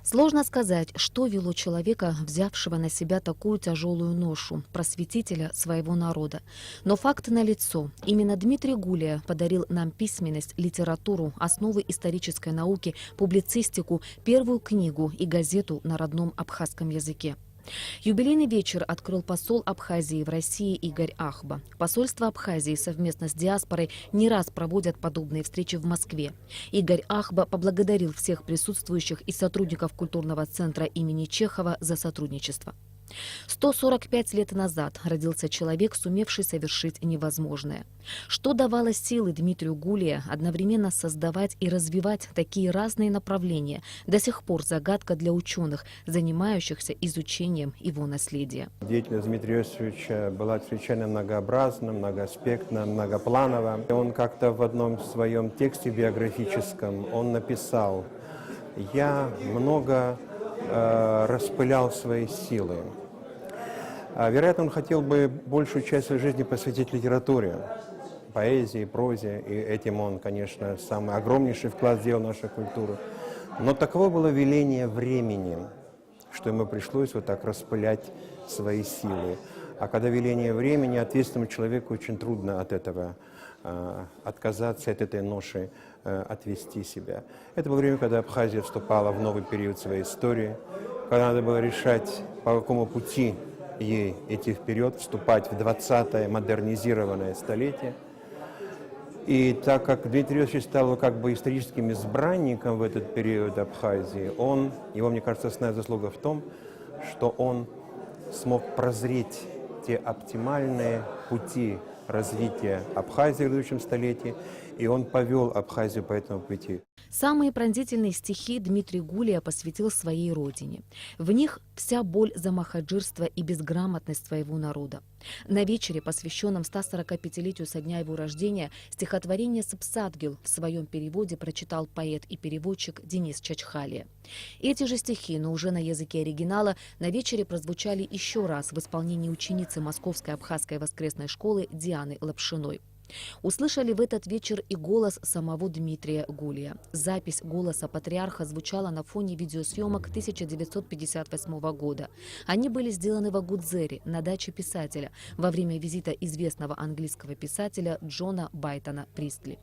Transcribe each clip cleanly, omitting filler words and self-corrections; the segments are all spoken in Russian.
Сложно сказать, что вело человека, взявшего на себя такую тяжелую ношу, просветителя своего народа. Но факт налицо. Именно Дмитрий Гулия подарил нам письменность, литературу, основы исторической науки, публицистику, первую книгу и газету на родном абхазском языке. Юбилейный вечер открыл посол Абхазии в России Игорь Ахба. Посольство Абхазии совместно с диаспорой не раз проводят подобные встречи в Москве. Игорь Ахба поблагодарил всех присутствующих и сотрудников культурного центра имени Чехова за сотрудничество. 145 лет назад родился человек, сумевший совершить невозможное. Что давало силы Дмитрию Гулия одновременно создавать и развивать такие разные направления, до сих пор загадка для ученых, занимающихся изучением его наследия. Деятельность Дмитрия Иосифовича была чрезвычайно многообразна, многоаспектна, многопланова. Он как-то в одном своем тексте биографическом он написал: «Я много распылял свои силы». Вероятно, он хотел бы большую часть своей жизни посвятить литературе, поэзии, прозе, и этим он, конечно, самый огромнейший вклад сделал в нашу культуру. Но таково было веление времени, что ему пришлось вот так распылять свои силы. А когда веление времени, ответственному человеку очень трудно от этого отказаться, от этой ноши отвести себя. Это было время, когда Абхазия вступала в новый период своей истории, когда надо было решать, по какому пути ей идти вперед, вступать в 20-е модернизированное столетие. И так как Дмитрий Иосифович стал как бы историческим избранником в этот период Абхазии, его, мне кажется, основная заслуга в том, что он смог прозреть те оптимальные пути развития Абхазии в грядущем столетии, и он повел Абхазию по этому пути. Самые пронзительные стихи Дмитрий Гулия посвятил своей родине. В них вся боль за махаджирство и безграмотность своего народа. На вечере, посвященном 145-летию со дня его рождения, стихотворение «Сапсадгил» в своем переводе прочитал поэт и переводчик Денис Чачхалия. Эти же стихи, но уже на языке оригинала, на вечере прозвучали еще раз в исполнении ученицы Московской абхазской воскресной школы Дианы Лапшиной. Услышали в этот вечер и голос самого Дмитрия Гулия. Запись голоса патриарха звучала на фоне видеосъемок 1958 года. Они были сделаны в Агудзере, на даче писателя, во время визита известного английского писателя Джона Байтона Пристли.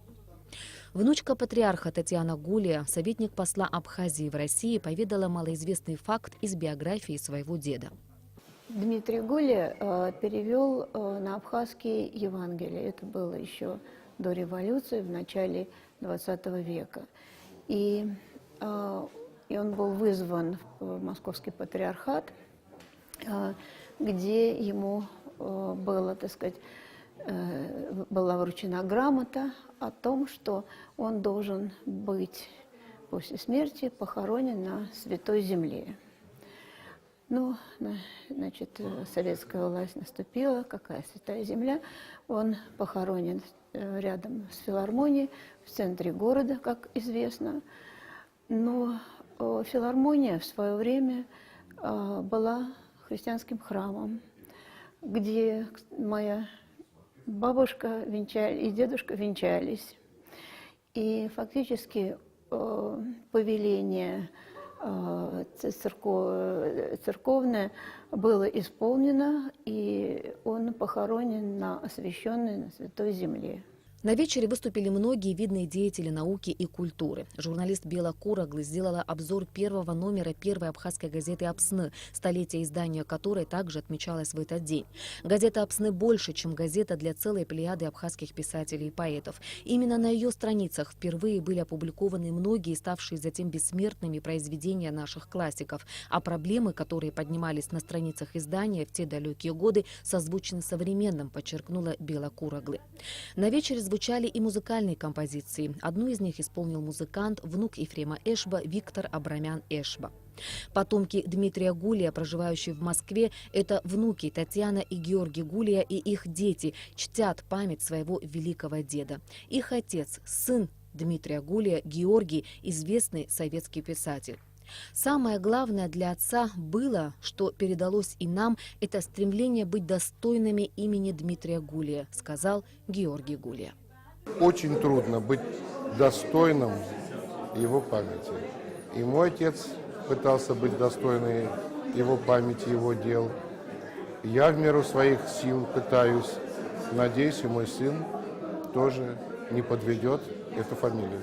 Внучка патриарха Татьяна Гулия, советник посла Абхазии в России, поведала малоизвестный факт из биографии своего деда. Дмитрий Гулия перевел на абхазский Евангелие. Это было еще до революции, в начале 20 века. И он был вызван в Московский патриархат, где ему была вручена грамота о том, что он должен быть после смерти похоронен на Святой Земле. Ну, значит, советская власть наступила, какая Святая Земля. Он похоронен рядом с филармонией, в центре города, как известно. Но филармония в свое время была христианским храмом, где моя бабушка и дедушка венчались. И фактически повеление церковное было исполнено, и он похоронен на освященной, на Святой Земле. На вечере выступили многие видные деятели науки и культуры. Журналист Бела Кураглы сделала обзор первого номера первой абхазской газеты «Апсны», столетие издания которой также отмечалось в этот день. Газета «Апсны» больше, чем газета для целой плеяды абхазских писателей и поэтов. Именно на ее страницах впервые были опубликованы многие, ставшие затем бессмертными, произведения наших классиков. А проблемы, которые поднимались на страницах издания в те далекие годы, созвучны современным, подчеркнула Бела Кураглы. На вечере звучали и музыкальные композиции. Одну из них исполнил музыкант, внук Ефрема Эшба Виктор Абрамян Эшба. Потомки Дмитрия Гулия, проживающие в Москве, это внуки Татьяна и Георгий Гулия, и их дети чтят память своего великого деда. Их отец, сын Дмитрия Гулия, Георгий, известный советский писатель. Самое главное для отца было, что передалось и нам, это стремление быть достойными имени Дмитрия Гулия, сказал Георгий Гулия. Очень трудно быть достойным его памяти. И мой отец пытался быть достойной его памяти, его дел. Я в меру своих сил пытаюсь. Надеюсь, и мой сын тоже не подведет эту фамилию.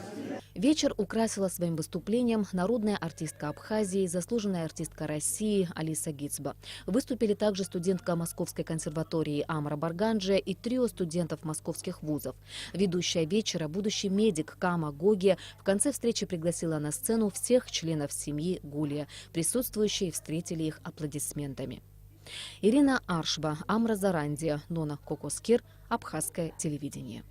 Вечер украсила своим выступлением народная артистка Абхазии, заслуженная артистка России Алиса Гицба. Выступили также студентка Московской консерватории Амра Барганджия и трио студентов московских вузов. Ведущая вечера, будущий медик Кама Гоги, в конце встречи пригласила на сцену всех членов семьи Гулия. Присутствующие встретили их аплодисментами. Ирина Аршба, Амра Зарандия, Нона Кокоскир, Абхазское телевидение.